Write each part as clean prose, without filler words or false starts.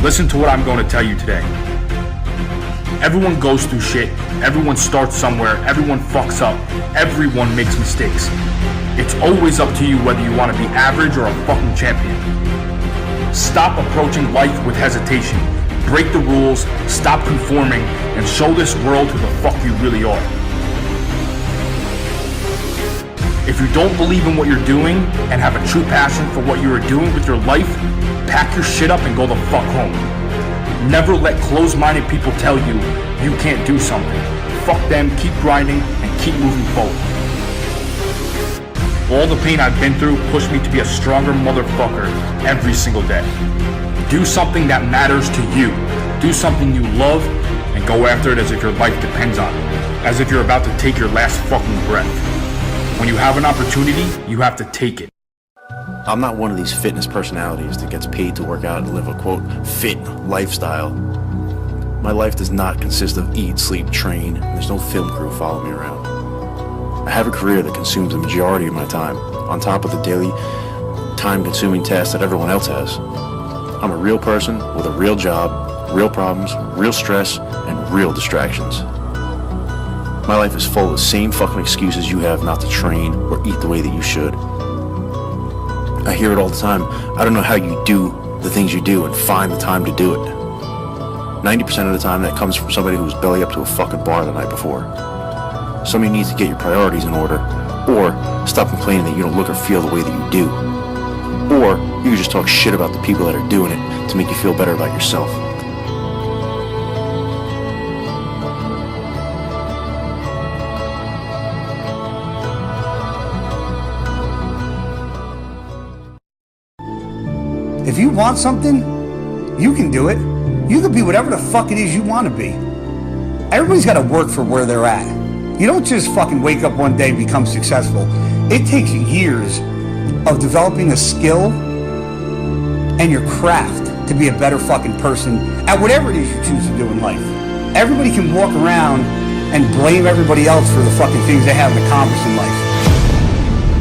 Listen to what I'm going to tell you today. Everyone goes through shit. Everyone starts somewhere. Everyone fucks up. Everyone makes mistakes. It's always up to you whether you want to be average or a fucking champion. Stop approaching life with hesitation. Break the rules, stop conforming, and show this world who the fuck you really are. If you don't believe in what you're doing and have a true passion for what you are doing with your life, pack your shit up and go the fuck home. Never let closed-minded people tell you you can't do something. Fuck them, keep grinding, and keep moving forward. All the pain I've been through pushed me to be a stronger motherfucker every single day. Do something that matters to you. Do something you love and go after it as if your life depends on it. As if you're about to take your last fucking breath. When you have an opportunity, you have to take it. I'm not one of these fitness personalities that gets paid to work out and live a, quote, fit lifestyle. My life does not consist of eat, sleep, train, and there's no film crew following me around. I have a career that consumes the majority of my time, on top of the daily, time-consuming tasks that everyone else has. I'm a real person with a real job, real problems, real stress, and real distractions. My life is full of the same fucking excuses you have not to train or eat the way that you should. I hear it all the time. I don't know how you do the things you do and find the time to do it. 90% of the time that comes from somebody who was belly up to a fucking bar the night before. Somebody needs to get your priorities in order, or stop complaining that you don't look or feel the way that you do. Or you can just talk shit about the people that are doing it to make you feel better about yourself. If you want something, you can do it. You can be whatever the fuck it is you want to be. Everybody's got to work for where they're at. You don't just fucking wake up one day and become successful. It takes years of developing a skill and your craft to be a better fucking person at whatever it is you choose to do in life. Everybody can walk around and blame everybody else for the fucking things they haven't accomplished in life.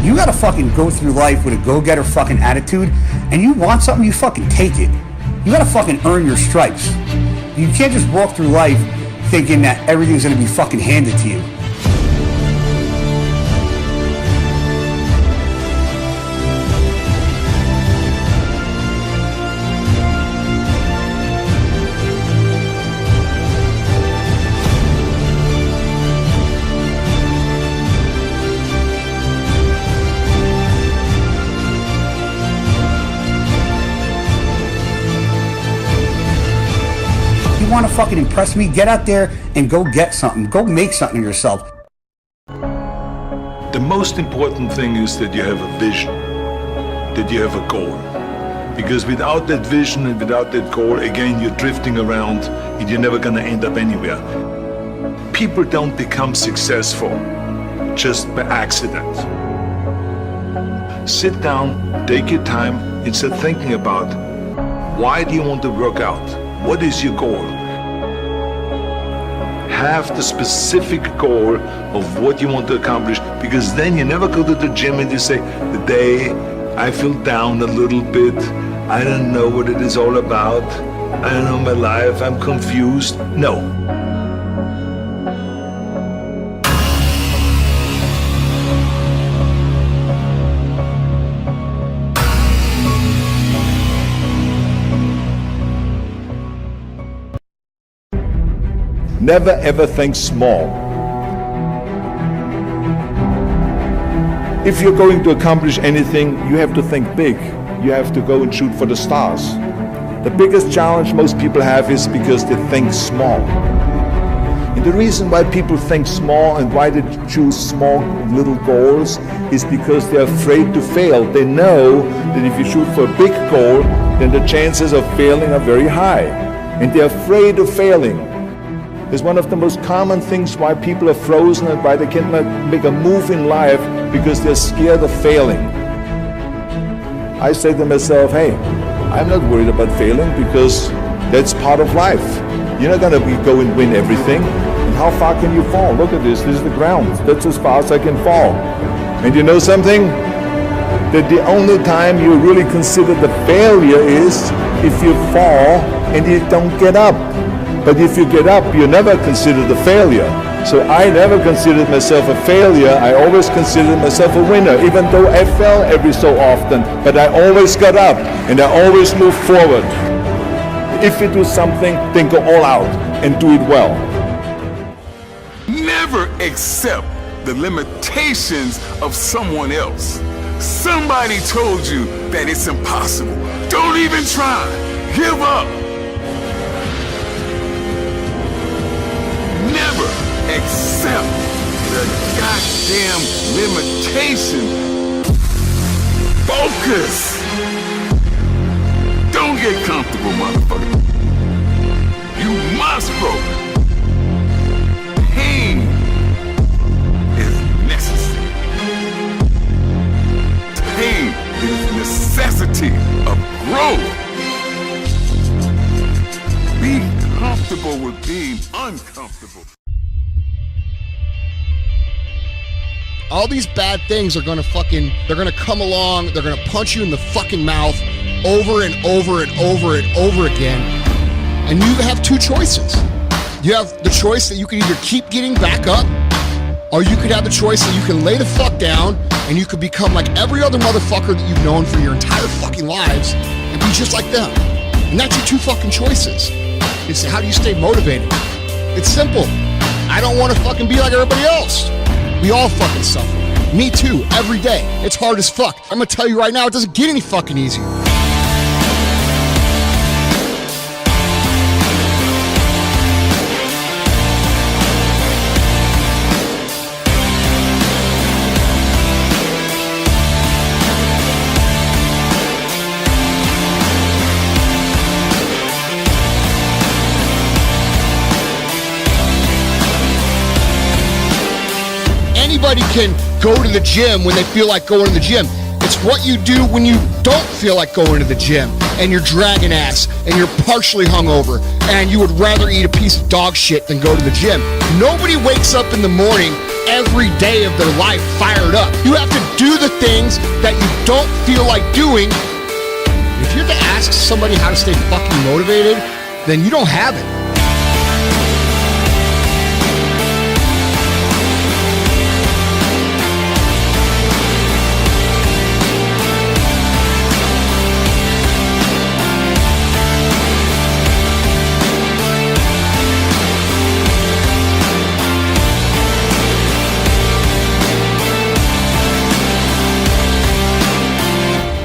You gotta fucking go through life with a go-getter fucking attitude, and you want something, you fucking take it. You gotta fucking earn your stripes. You can't just walk through life thinking that everything's gonna be fucking handed to you. Want to fucking impress me, get out there and go get something. Go make something of yourself. The most important thing is that you have a vision, that you have a goal. Because without that vision and without that goal, again, you're drifting around and you're never going to end up anywhere. People don't become successful just by accident. Sit down, take your time, and start thinking about why do you want to work out? What is your goal? Have the specific goal of what you want to accomplish, because then you never go to the gym and you say, today I feel down a little bit, I don't know what it is all about, I don't know my life, I'm confused. No. Never ever think small. If you're going to accomplish anything, you have to think big. You have to go and shoot for the stars. The biggest challenge most people have is because they think small. And the reason why people think small and why they choose small little goals is because they're afraid to fail. They know that if you shoot for a big goal, then the chances of failing are very high. And they're afraid of failing. It's one of the most common things why people are frozen and why they cannot make a move in life, because they're scared of failing. I say to myself, hey, I'm not worried about failing because that's part of life. You're not going to go and win everything. And how far can you fall? Look at this. This is the ground. That's as far as I can fall. And you know something? that the only time you really consider the failure is if you fall and you don't get up. But if you get up, you never consider the failure. So I never considered myself a failure. I always considered myself a winner, even though I fell every so often. But I always got up and I always moved forward. If you do something, then go all out and do it well. Never accept the limitations of someone else. Somebody told you that it's impossible. Don't even try. Give up. Never accept the goddamn limitation. Focus. Don't get comfortable, motherfucker. You must grow. Pain is necessary. Pain is a necessity of growth. Be comfortable with being uncomfortable. All these bad things are they're gonna come along, they're gonna punch you in the fucking mouth over and over and over and over again. And you have two choices. You have the choice that you can either keep getting back up, or you could have the choice that you can lay the fuck down and you could become like every other motherfucker that you've known for your entire fucking lives and be just like them. And that's your two fucking choices. It's how do you stay motivated? It's simple. I don't want to fucking be like everybody else. We all fucking suffer. Me too, every day. It's hard as fuck. I'm gonna tell you right now, it doesn't get any fucking easier. Anybody can go to the gym when they feel like going to the gym. It's what you do when you don't feel like going to the gym and you're dragging ass and you're partially hungover and you would rather eat a piece of dog shit than go to the gym. Nobody wakes up in the morning every day of their life fired up. You have to do the things that you don't feel like doing. If you have to ask somebody how to stay fucking motivated, then you don't have it.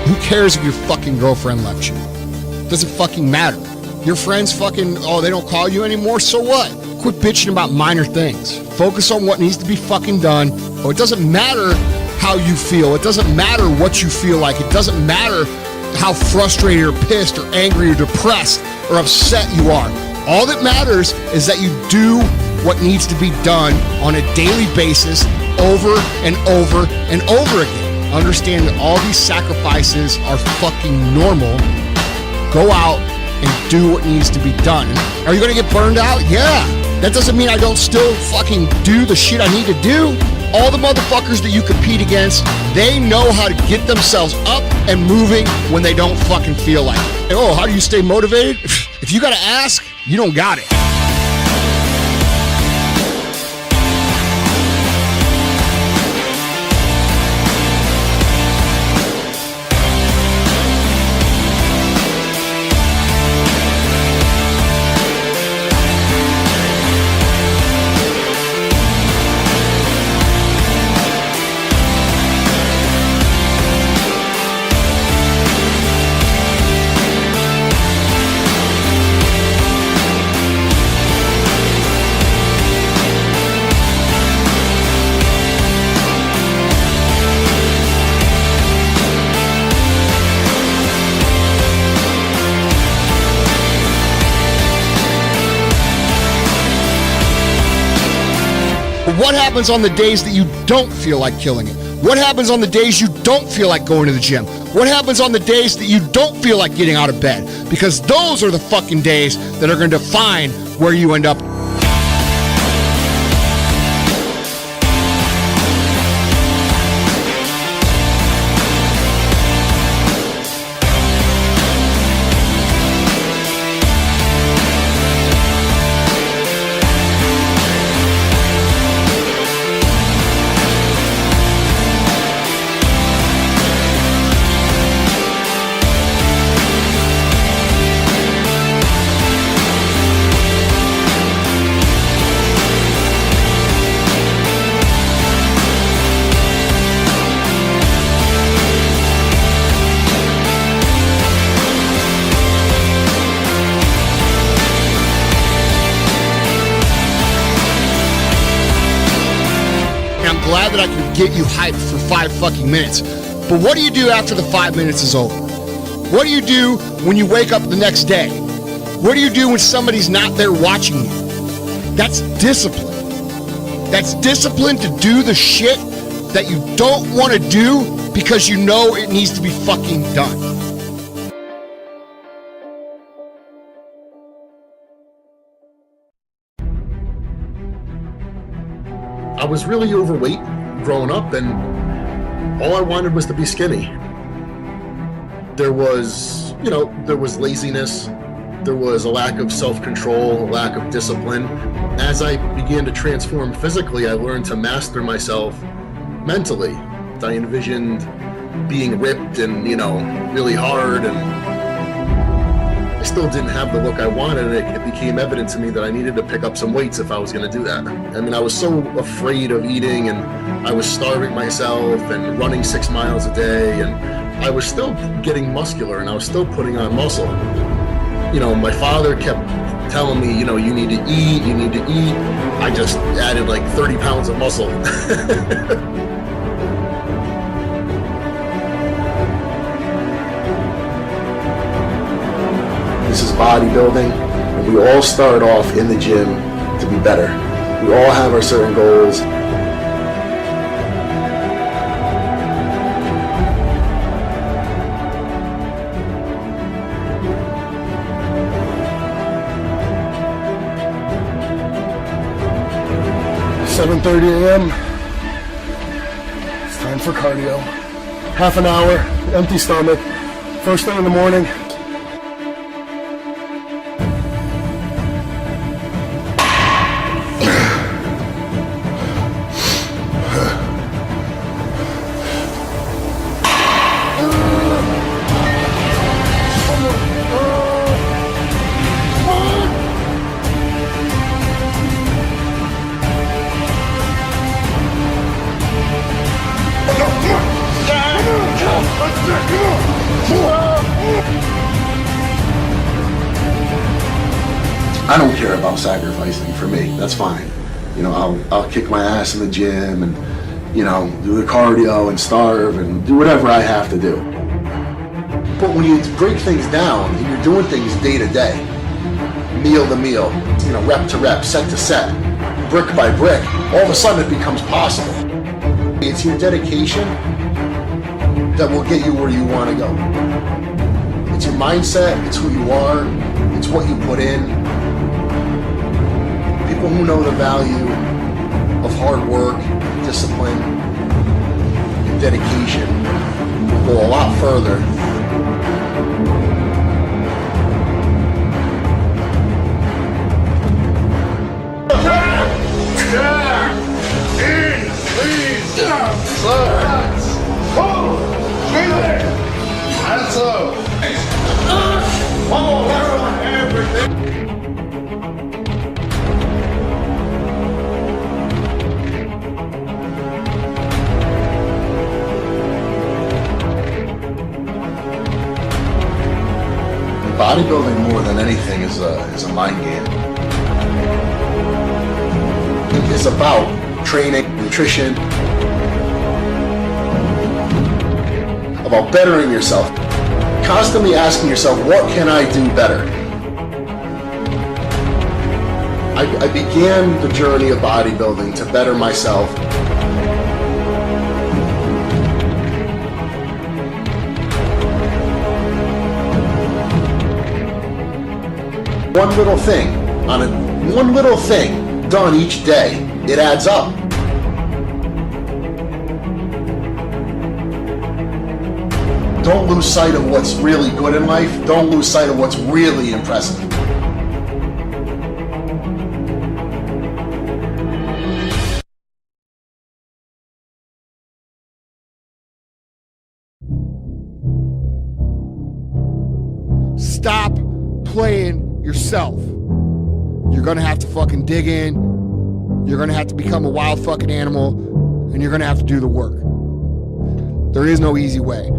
Who cares if your fucking girlfriend left you? Doesn't fucking matter. Your friends fucking, they don't call you anymore, so what? Quit bitching about minor things. Focus on what needs to be fucking done. It doesn't matter how you feel. It doesn't matter what you feel like. It doesn't matter how frustrated or pissed or angry or depressed or upset you are. All that matters is that you do what needs to be done on a daily basis over and over and over again. Understand that all these sacrifices are fucking normal. Go out and do what needs to be done. Are you gonna get burned out? Yeah. That doesn't mean I don't still fucking do the shit I need to do. All the motherfuckers that you compete against, they know how to get themselves up and moving when they don't fucking feel like it. Oh, how do you stay motivated? If you gotta ask, you don't got it. What happens on the days that you don't feel like killing it? What happens on the days you don't feel like going to the gym? What happens on the days that you don't feel like getting out of bed? Because those are the fucking days that are going to define where you end up. glad that I can get you hyped for 5 fucking minutes. But what do you do after the 5 minutes is over? What do you do when you wake up the next day? What do you do when somebody's not there watching you? That's discipline. That's discipline to do the shit that you don't want to do because you know it needs to be fucking done. I was really overweight growing up, and all I wanted was to be skinny. There was laziness. There was a lack of self-control, a lack of discipline. As I began to transform physically, I learned to master myself mentally. I envisioned being ripped and, really hard, and I still didn't have the look I wanted. It became evident to me that I needed to pick up some weights if I was going to do that. I mean, I was so afraid of eating, and I was starving myself and running 6 miles a day, and I was still getting muscular, and I was still putting on muscle. My father kept telling me, you need to eat, you need to eat. I just added like 30 pounds of muscle. This is bodybuilding, and we all start off in the gym to be better. We all have our certain goals. It's 7:30 a.m. It's time for cardio. Half an hour, empty stomach, first thing in the morning. I don't care about sacrificing. For me, that's fine. I'll kick my ass in the gym and, do the cardio and starve and do whatever I have to do. But when you break things down and you're doing things day to day, meal to meal, rep to rep, set to set, brick by brick, all of a sudden it becomes possible. It's your dedication that will get you where you want to go. It's your mindset, it's who you are, it's what you put in. People who know the value of hard work, discipline, and dedication will go a lot further. Bodybuilding, more than anything, is a mind game. It's about training, nutrition, about bettering yourself. Constantly asking yourself, what can I do better? I began the journey of bodybuilding to better myself. One little thing done each day, it adds up. Don't lose sight of what's really good in life. Don't lose sight of what's really impressive. Stop playing yourself. You're gonna have to fucking dig in. You're gonna have to become a wild fucking animal, and you're gonna have to do the work. There is no easy way.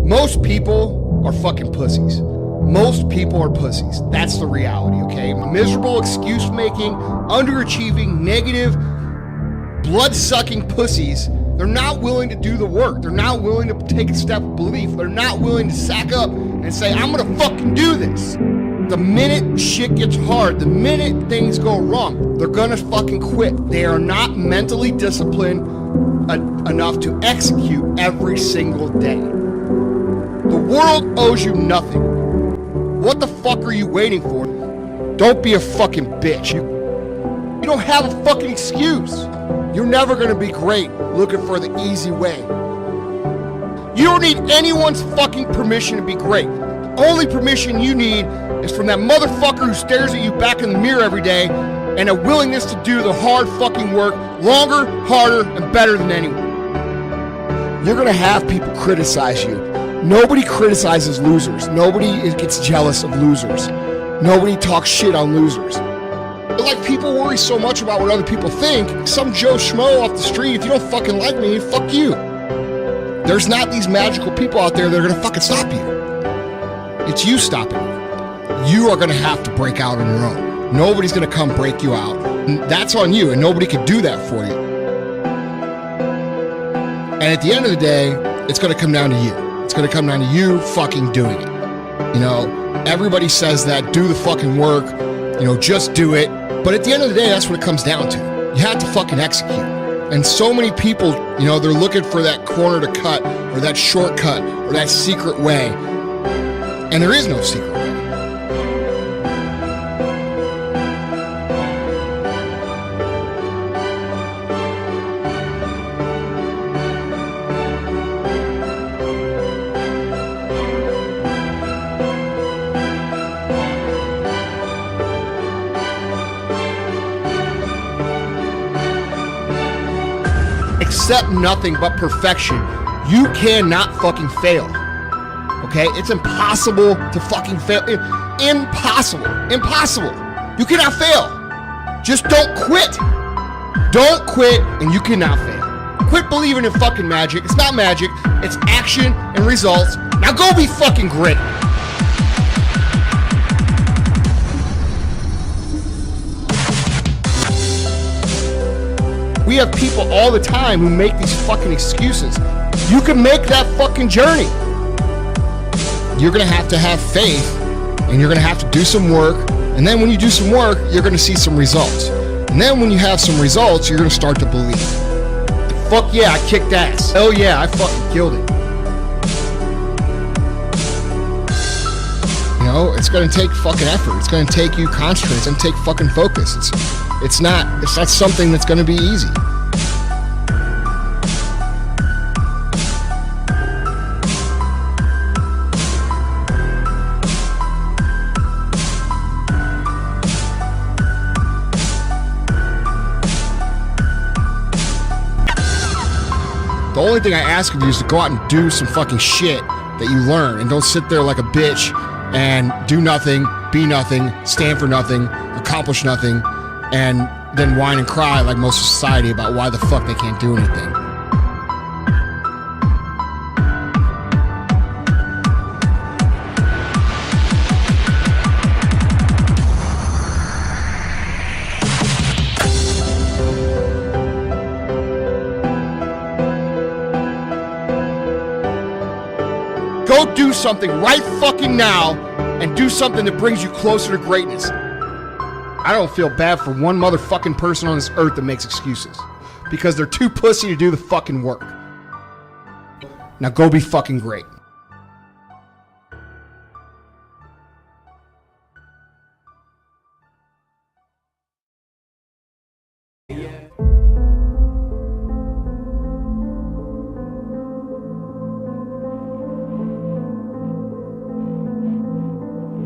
Most people are fucking pussies. Most people are pussies. That's the reality, okay? Miserable, excuse making, underachieving, negative, blood-sucking pussies. They're not willing to do the work. They're not willing to take a step of belief. They're not willing to sack up and say, I'm gonna fucking do this. The minute shit gets hard, the minute things go wrong, they're gonna fucking quit. They are not mentally disciplined enough to execute every single day. The world owes you nothing. What the fuck are you waiting for? Don't be a fucking bitch. You don't have a fucking excuse. You're never gonna be great looking for the easy way. You don't need anyone's fucking permission to be great. The only permission you need is from that motherfucker who stares at you back in the mirror every day and a willingness to do the hard fucking work longer, harder, and better than anyone. You're gonna have people criticize you. Nobody criticizes losers. Nobody gets jealous of losers. Nobody talks shit on losers. Like, people worry so much about what other people think. Some Joe Schmo off the street, if you don't fucking like me, fuck you. There's not these magical people out there that are gonna fucking stop you. It's you stopping you. You are gonna have to break out on your own. Nobody's gonna come break you out. That's on you, and nobody can do that for you. And at the end of the day, it's gonna come down to you. It's gonna come down to you fucking doing it. You know, everybody says that, do the fucking work, you know, just do it. But at the end of the day, that's what it comes down to. You have to fucking execute. And so many people, you know, they're looking for that corner to cut, or that shortcut, or that secret way. And there is no secret way. Accept nothing but perfection. You cannot fucking fail. Okay? It's impossible to fucking fail. Impossible. Impossible. You cannot fail. Just don't quit. Don't quit, and you cannot fail. Quit believing in fucking magic. It's not magic. It's action and results. Now go be fucking great. We have people all the time who make these fucking excuses. You can make that fucking journey. You're gonna have to have faith, and you're gonna have to do some work, and then when you do some work, you're gonna see some results. And then when you have some results, you're gonna start to believe. Fuck yeah, I kicked ass. Hell yeah, I fucking killed it. You know, it's gonna take fucking effort. It's gonna take you concentrate. It's gonna take fucking focus. It's not something that's gonna be easy. The only thing I ask of you is to go out and do some fucking shit that you learn, and don't sit there like a bitch and do nothing, be nothing, stand for nothing, accomplish nothing, and then whine and cry like most of society about why the fuck they can't do anything. Go do something right fucking now, and do something that brings you closer to greatness. I don't feel bad for one motherfucking person on this earth that makes excuses, because they're too pussy to do the fucking work. Now go be fucking great.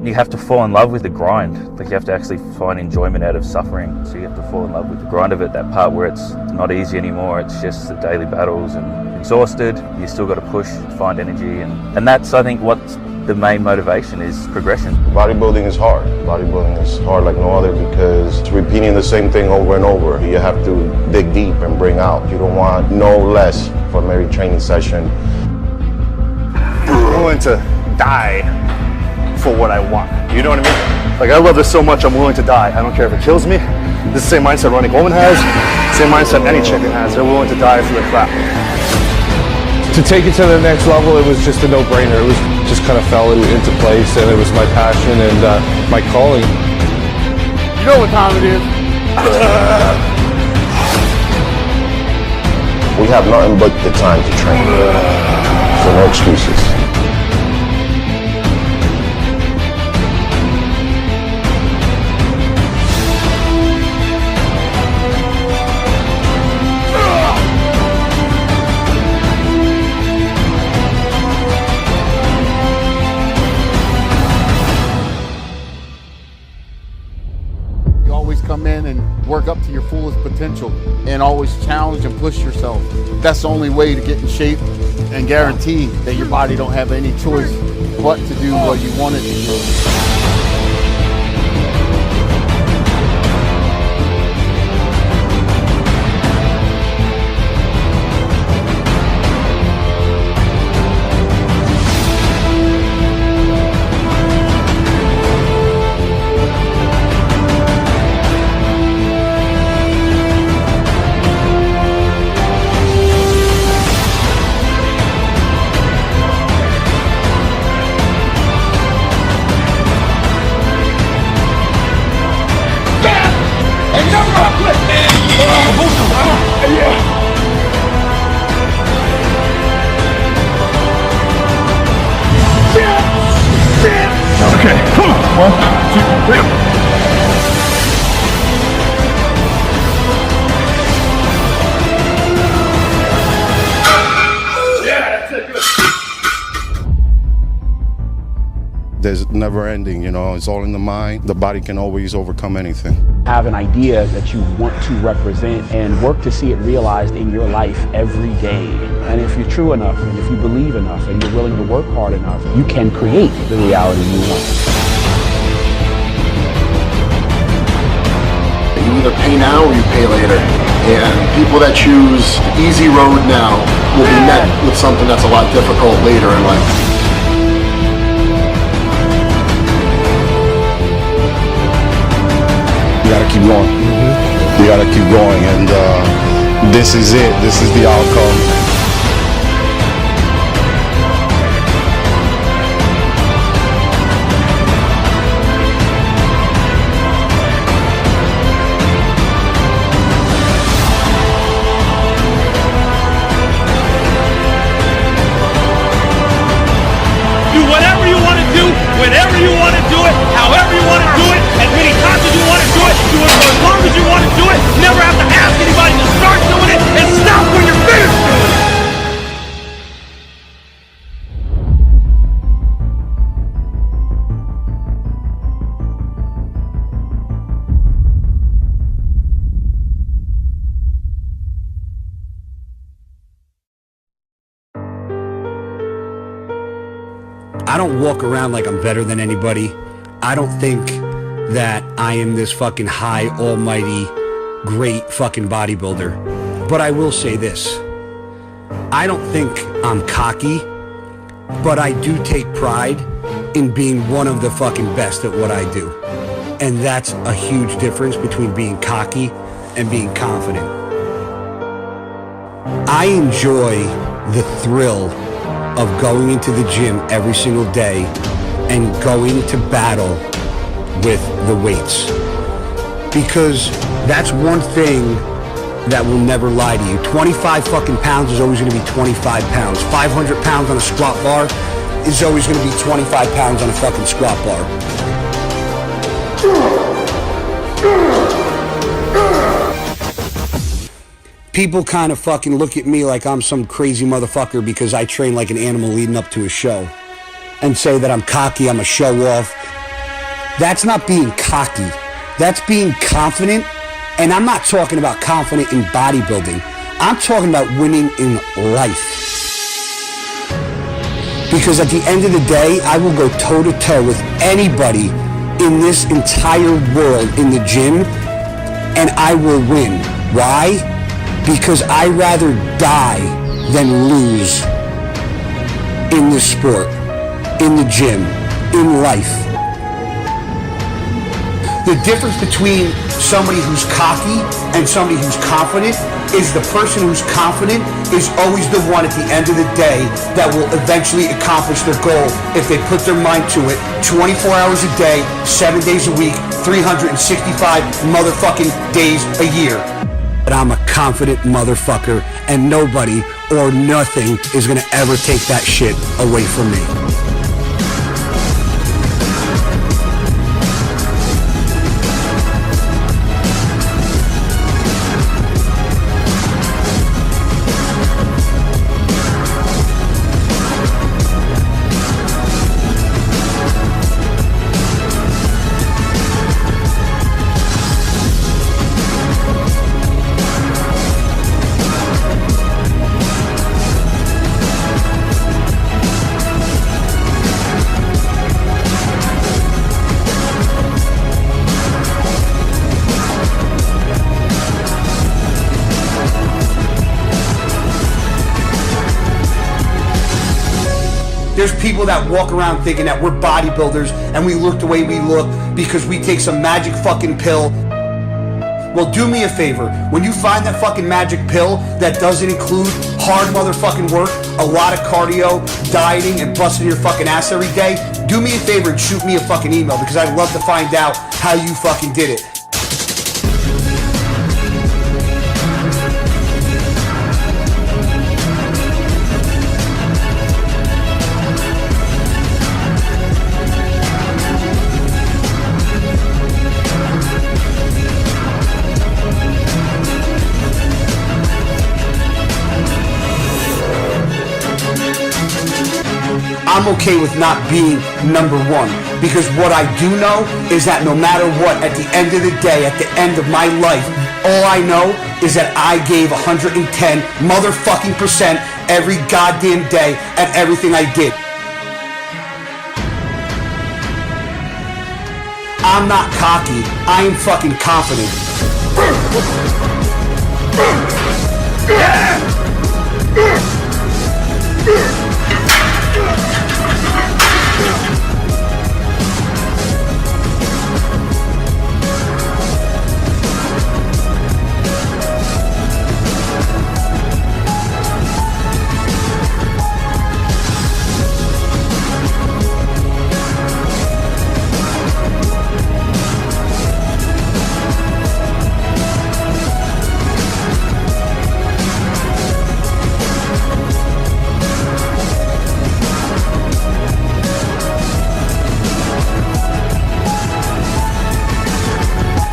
You have to fall in love with the grind. Like, you have to actually find enjoyment out of suffering. So you have to fall in love with the grind of it, that part where it's not easy anymore, it's just the daily battles, and exhausted, you still got to push, find energy, and that's, I think, what's the main motivation is progression. Bodybuilding is hard. Bodybuilding is hard like no other because it's repeating the same thing over and over. You have to dig deep and bring out. You don't want no less from every training session. I'm willing to die for what I want. You know what I mean? Like, I love this so much, I'm willing to die. I don't care if it kills me. This is the same mindset Ronnie Coleman has, same mindset any chicken has. They're willing to die for the crap. To take it to the next level, it was just a no-brainer. It was just kind of fell into place, and it was my passion and my calling. You know what time it is? We have nothing but the time to train. So no excuses. Come in and work up to your fullest potential and always challenge and push yourself. That's the only way to get in shape and guarantee that your body don't have any choice but to do what you want it to do. Okay, come on. 1, 2, 3. There's never ending, you know, it's all in the mind. The body can always overcome anything. Have an idea that you want to represent and work to see it realized in your life every day. And if you're true enough, and if you believe enough, and you're willing to work hard enough, you can create the reality you want. You either pay now or you pay later. And people that choose the easy road now will be met with something that's a lot difficult later in life. You gotta keep going. You gotta keep going, and this is it. This is the outcome. Do whatever you want to do, whenever you want to do it, however you want to do it, as many times as you want to do it for as long as you want to do it. Never have to ask anybody to start doing it, and stop when you're finished doing it. I don't walk around like I'm better than anybody. I don't think that I am this fucking high, almighty, great fucking bodybuilder. But I will say this. I don't think I'm cocky, but I do take pride in being one of the fucking best at what I do. And that's a huge difference between being cocky and being confident. I enjoy the thrill of going into the gym every single day and going to battle with the weights. Because that's one thing that will never lie to you. 25 fucking pounds is always gonna be 25 pounds. 500 pounds on a squat bar is always gonna be 25 pounds on a fucking squat bar. People kind of fucking look at me like I'm some crazy motherfucker because I train like an animal leading up to a show and say that I'm cocky, I'm a show off. That's not being cocky. That's being confident. And I'm not talking about confident in bodybuilding. I'm talking about winning in life. Because at the end of the day, I will go toe to toe with anybody in this entire world in the gym, and I will win. Why? Because I rather die than lose in this sport, in the gym, in life. The difference between somebody who's cocky and somebody who's confident is the person who's confident is always the one at the end of the day that will eventually accomplish their goal if they put their mind to it 24 hours a day, 7 days a week, 365 motherfucking days a year. But I'm a confident motherfucker, and nobody or nothing is gonna ever take that shit away from me. There's people that walk around thinking that we're bodybuilders and we look the way we look because we take some magic fucking pill. Well, do me a favor. When you find that fucking magic pill that doesn't include hard motherfucking work, a lot of cardio, dieting, and busting your fucking ass every day, do me a favor and shoot me a fucking email because I'd love to find out how you fucking did it. I'm okay with not being number one because what I do know is that no matter what, at the end of the day, at the end of my life, all I know is that I gave 110 motherfucking % every goddamn day at everything I did. I'm not cocky, I am fucking confident.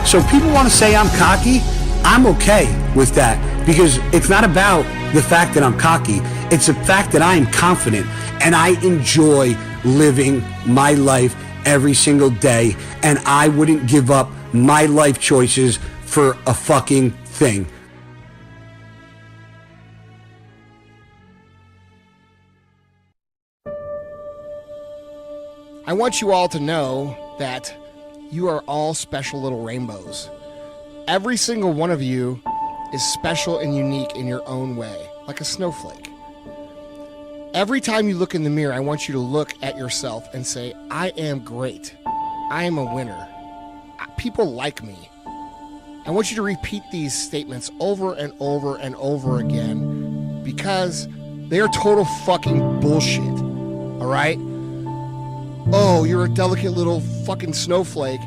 So people want to say I'm cocky, I'm okay with that because it's not about the fact that I'm cocky, it's the fact that I am confident and I enjoy living my life every single day and I wouldn't give up my life choices for a fucking thing. I want you all to know that you are all special little rainbows. Every single one of you is special and unique in your own way, like a snowflake. Every time you look in the mirror, I want you to look at yourself and say, I am great. I am a winner. People like me. I want you to repeat these statements over and over and over again because they are total fucking bullshit. All right? Oh, you're a delicate little fucking snowflake.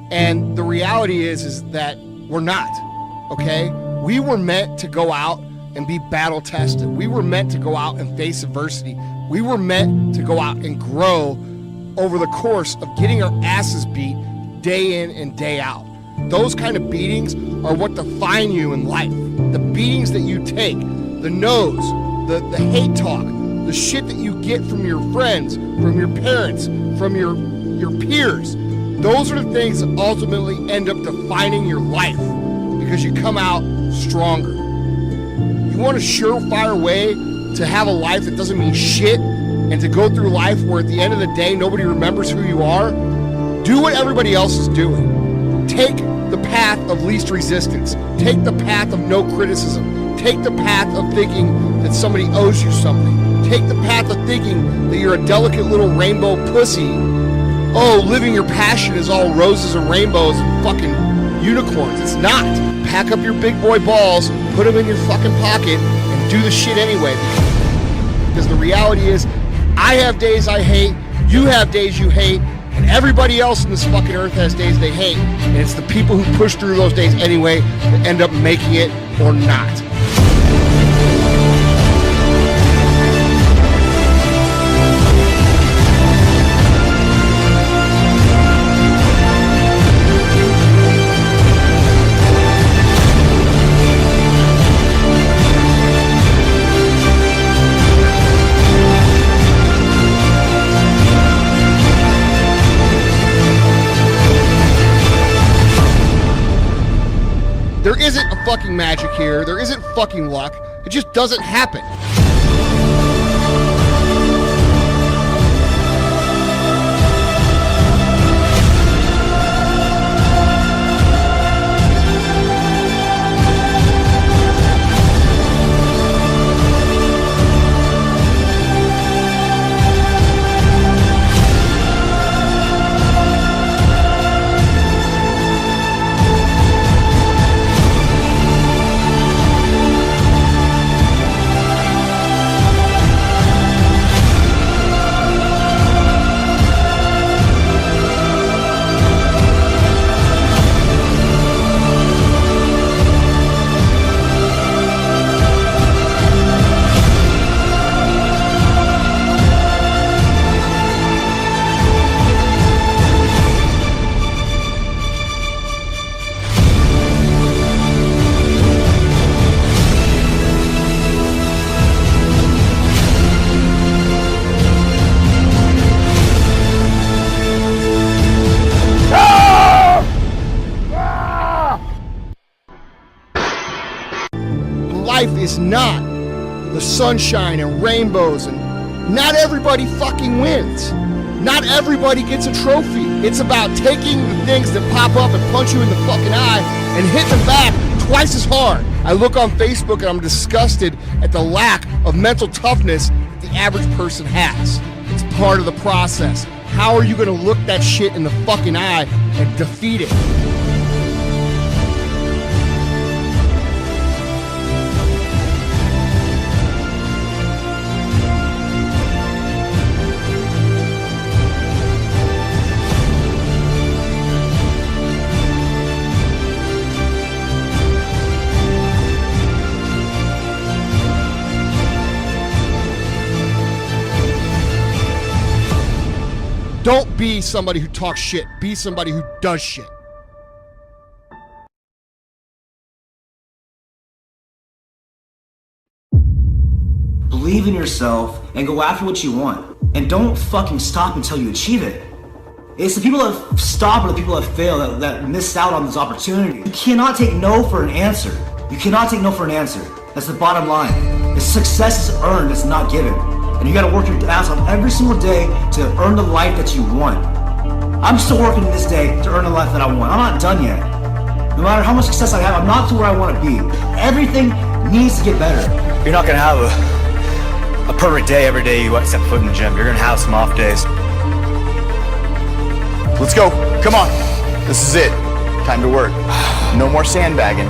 And the reality is that we're not, okay? We were meant to go out and be battle tested. We were meant to go out and face adversity. We were meant to go out and grow over the course of getting our asses beat day in and day out. Those kind of beatings are what define you in life. The beatings that you take, the no's, the hate talk, the shit that you get from your friends, from your parents, from your peers. Those are the things that ultimately end up defining your life because you come out stronger. You want a surefire way to have a life that doesn't mean shit and to go through life where at the end of the day nobody remembers who you are? Do what everybody else is doing. Take the path of least resistance. Take the path of no criticism. Take the path of thinking that somebody owes you something. Take the path of thinking that you're a delicate little rainbow pussy oh, living your passion is all roses and rainbows and fucking unicorns. It's not. Pack up your big boy balls, put them in your fucking pocket, and do the shit anyway. Because the reality is, I have days I hate, you have days you hate, and everybody else in this fucking earth has days they hate. And it's the people who push through those days anyway that end up making it or not. There isn't a fucking magic here. There isn't fucking luck. It just doesn't happen. Life is not the sunshine and rainbows, and not everybody fucking wins. Not everybody gets a trophy. It's about taking the things that pop up and punch you in the fucking eye and hit them back twice as hard. I look on Facebook and I'm disgusted at the lack of mental toughness that the average person has. It's part of the process. How are you gonna look that shit in the fucking eye and defeat it? Don't be somebody who talks shit. Be somebody who does shit. Believe in yourself and go after what you want. And don't fucking stop until you achieve it. It's the people that stop or the people that fail that miss out on this opportunity. You cannot take no for an answer. You cannot take no for an answer. That's the bottom line. The success is earned, it's not given. And you gotta work your ass off every single day to earn the life that you want. I'm still working this day to earn the life that I want. I'm not done yet. No matter how much success I have, I'm not to where I want to be. Everything needs to get better. You're not gonna have a perfect day every day you step foot in the gym. You're gonna have some off days. Let's go. Come on. This is it. Time to work. No more sandbagging.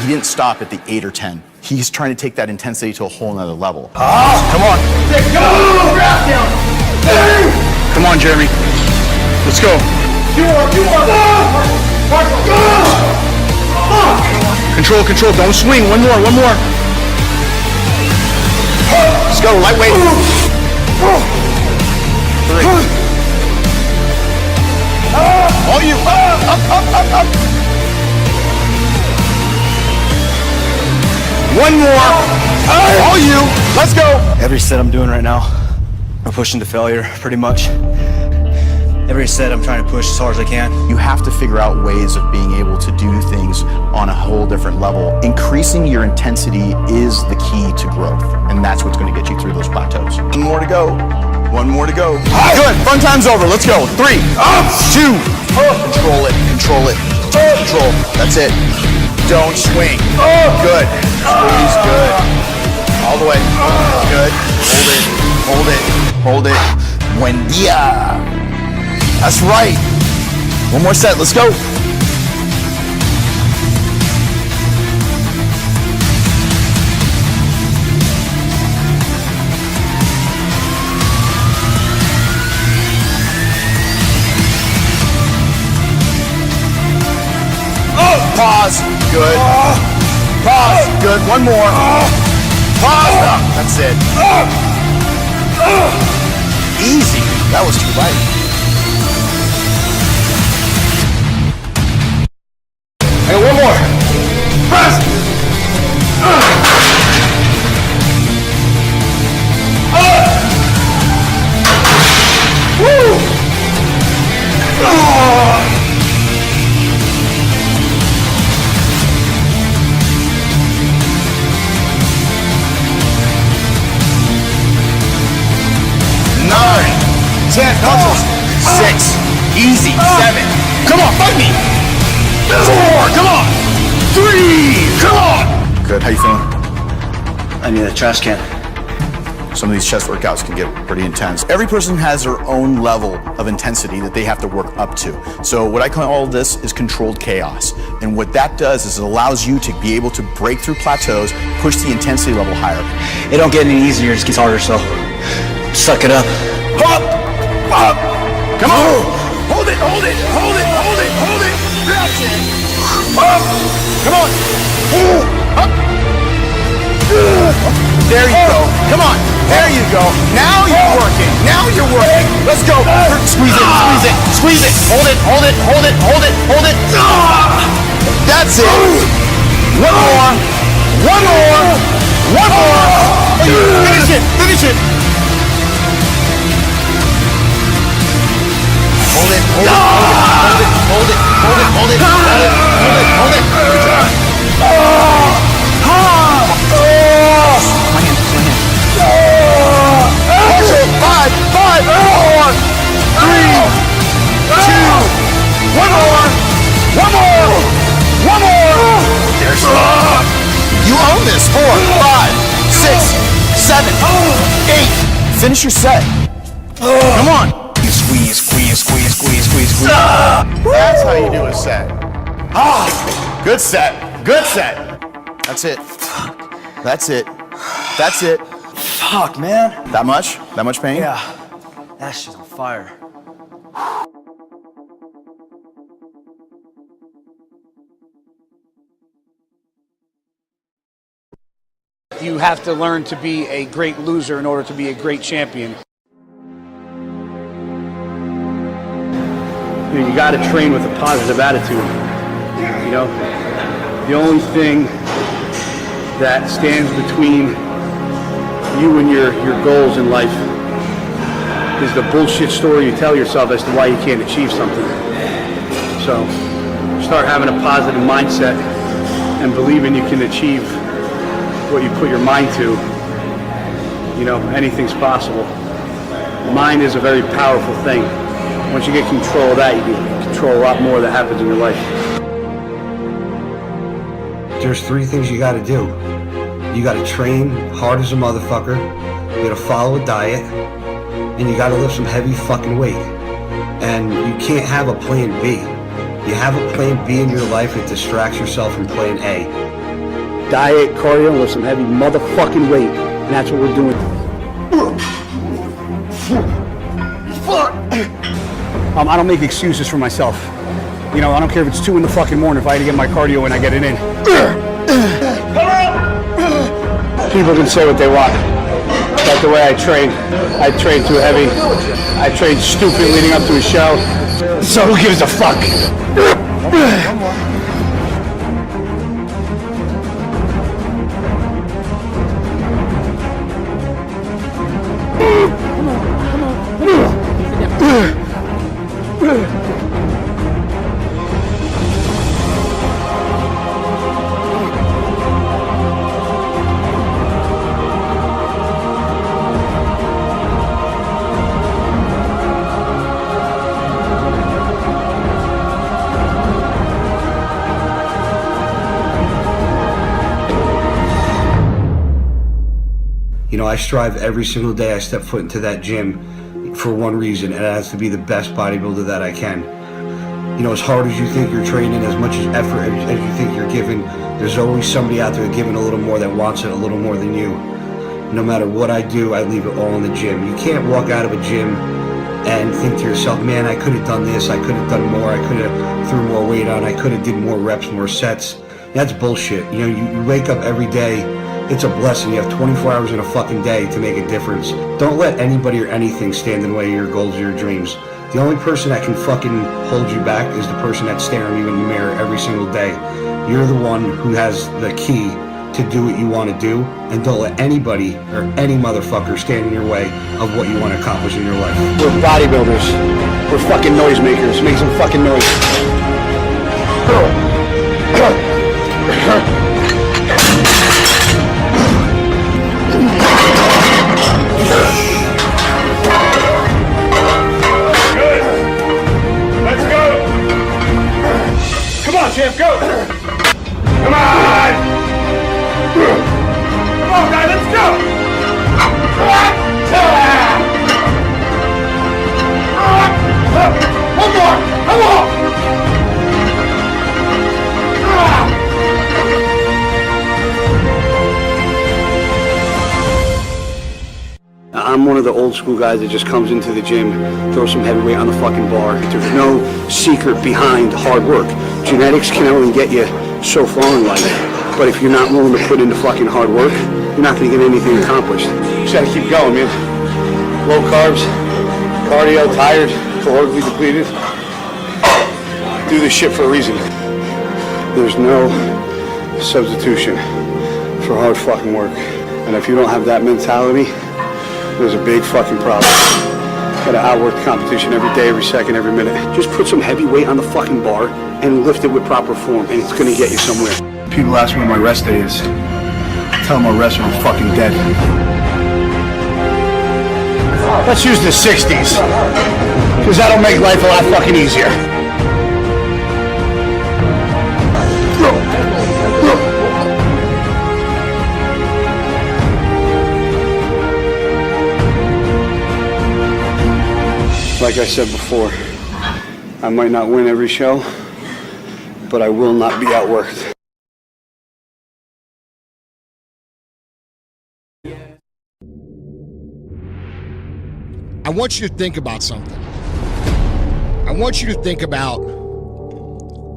He didn't stop at the 8 or 10. He's trying to take that intensity to a whole nother level. Come on. Come on, Jeremy. Let's go. Control, control. Don't swing. One more, one more. Let's go. Lightweight. 3. All you. Up. One more. All you. Let's go. Every set I'm doing right now, I'm pushing to failure, pretty much. Every set I'm trying to push as hard as I can. You have to figure out ways of being able to do things on a whole different level. Increasing your intensity is the key to growth, and that's what's going to get you through those plateaus. One more to go. One more to go. Good. Fun time's over. Let's go. 3, 2. Control it. Control it. Control. That's it. Don't swing. Good. Squeeze. Good. All the way. Good. Hold it. Hold it. Hold it. Buen dia. That's right. One more set, let's go. Pause, good. Pause, good, one more. Pause, that's it. Easy, that was too light. And one more. Press. Woo. Nine, 10, muscles, 6, easy, 7, come on, fight me, 4, come on, 3, come on. Good, how you feeling? I need a trash can. Some of these chest workouts can get pretty intense. Every person has their own level of intensity that they have to work up to. So what I call this is controlled chaos. And what that does is it allows you to be able to break through plateaus, push the intensity level higher. It don't get any easier, it just gets harder, so suck it up. Up! Up! Come on! Hold it, hold it, hold it, hold it, hold it! That's it! Up! Come on! Up! There you go. Come on. There you go. Now you're working. Now you're working. Let's go. Squeeze it, squeeze it, squeeze it. Hold it, hold it, hold it, hold it, hold it. That's it. One more. One more. One more. Finish it, finish it. Hold it, hold it, hold it, hold it, hold it, hold it, hold it, hold it, hold it, hold it. My hand, my hand. Five, 4, 3, 2, one more, one more, one more. There's you own this. 4, 5, 6, 7, 8. Finish your set. Come on. Squeeze, squeeze, squeeze, squeeze, squeeze, squeeze. That's how you do a set. Good set. Good set. That's it. That's it. That's it. Fuck, man. That much? That much pain? Yeah. That shit's on fire. You have to learn to be a great loser in order to be a great champion. You got to train with a positive attitude. You know, the only thing that stands between you and your goals in life is the bullshit story you tell yourself as to why you can't achieve something. So start having a positive mindset and believing you can achieve what you put your mind to. You know, anything's possible. Mind is a very powerful thing. Once you get control of that, you can control a lot more that happens in your life. There's 3 things you gotta do. You gotta train hard as a motherfucker, you gotta follow a diet, and you gotta lift some heavy fucking weight. And you can't have a plan B. You have a plan B in your life that distracts yourself from plan A. Diet, cardio, lift some heavy motherfucking weight. And that's what we're doing. I don't make excuses for myself. You know, I don't care if it's 2 in the fucking morning. If I had to get my cardio in, I get it in. People can say what they want. Like the way I train. I train too heavy. I train stupid leading up to a show. So who gives a fuck? One more. You know, I strive every single day I step foot into that gym. for one reason, and that's to be the best bodybuilder that I can. You know, as hard as you think you're training, as much as effort as you think you're giving, there's always somebody out there giving a little more that wants it a little more than you. No matter what I do, I leave it all in the gym. You can't walk out of a gym and think to yourself, man, I could have done this, I could have done more, I could have threw more weight on, I could have did more reps, more sets. That's bullshit. You know, you wake up every day, it's a blessing. You have 24 hours in a fucking day to make a difference. Don't let anybody or anything stand in the way of your goals or your dreams. The only person that can fucking hold you back is the person that's staring you in the mirror every single day. You're the one who has the key to do what you want to do, and don't let anybody or any motherfucker stand in your way of what you want to accomplish in your life. We're bodybuilders. We're fucking noisemakers. Make some fucking noise. Good. Let's go. Come on, champ, go. Come on. Come on, guys, let's go! One more! Come on! I'm one of the old school guys that just comes into the gym, throws some heavy weight on the fucking bar. There's no secret behind hard work. Genetics can only get you so far in life. But if you're not willing to put in the fucking hard work, you're not going to get anything accomplished. You just got to keep going, man. Low carbs, cardio, tired, calorically depleted. Do this shit for a reason. There's no substitution for hard fucking work. And if you don't have that mentality, there's a big fucking problem. Got to outwork the competition every day, every second, every minute. Just put some heavy weight on the fucking bar and lift it with proper form, and it's going to get you somewhere. People ask me when my rest day is. Tell them my rest or I'm fucking dead. Let's use the 60s, because that'll make life a lot fucking easier. Like I said before, I might not win every show, but I will not be outworked. I want you to think about something. I want you to think about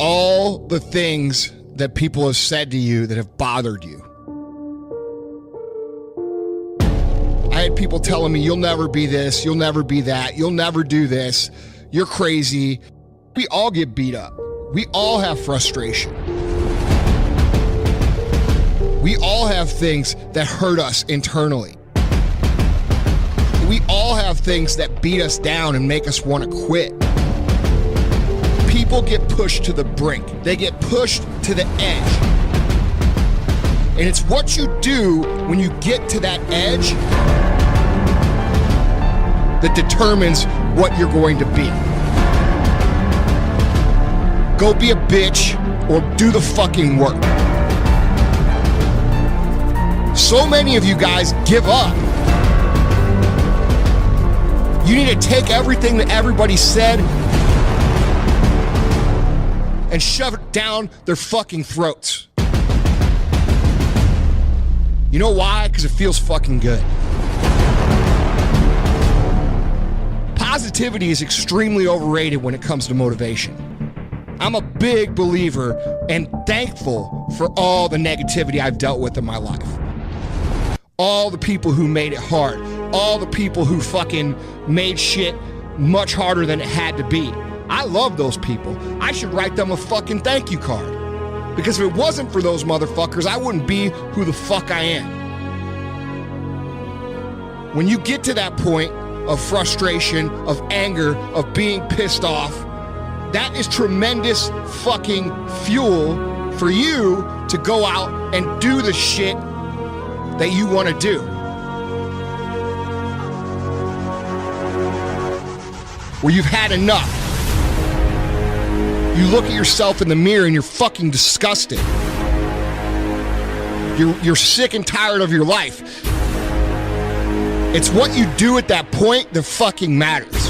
all the things that people have said to you that have bothered you. I had people telling me, you'll never be this, you'll never be that, you'll never do this, you're crazy. We all get beat up. We all have frustration. We all have things that hurt us internally. We all have things that beat us down and make us want to quit. People get pushed to the brink. They get pushed to the edge. And it's what you do when you get to that edge that determines what you're going to be. Go be a bitch or do the fucking work. So many of you guys give up. You need to take everything that everybody said and shove it down their fucking throats. You know why? Because it feels fucking good. Positivity is extremely overrated when it comes to motivation. I'm a big believer and thankful for all the negativity I've dealt with in my life. All the people who made it hard. All the people who fucking made shit much harder than it had to be. I love those people. I should write them a fucking thank you card. Because if it wasn't for those motherfuckers, I wouldn't be who the fuck I am. When you get to that point of frustration, of anger, of being pissed off, that is tremendous fucking fuel for you to go out and do the shit that you want to do. Where you've had enough. You look at yourself in the mirror and you're fucking disgusted. You're sick and tired of your life. It's what you do at that point that fucking matters.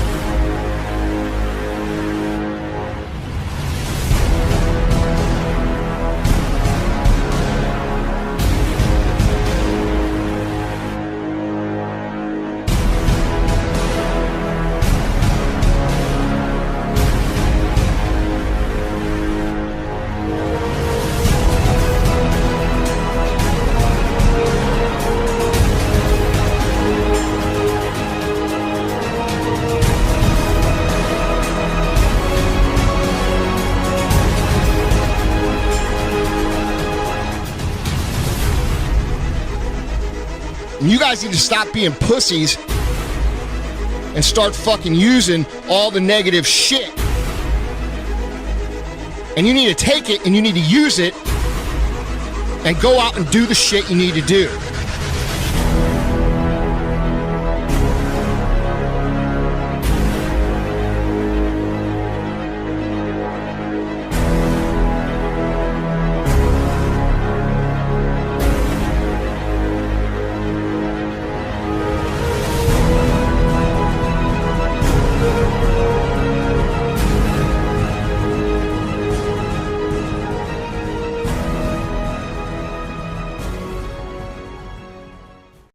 You guys need to stop being pussies and start fucking using all the negative shit. And you need to take it and you need to use it and go out and do the shit you need to do.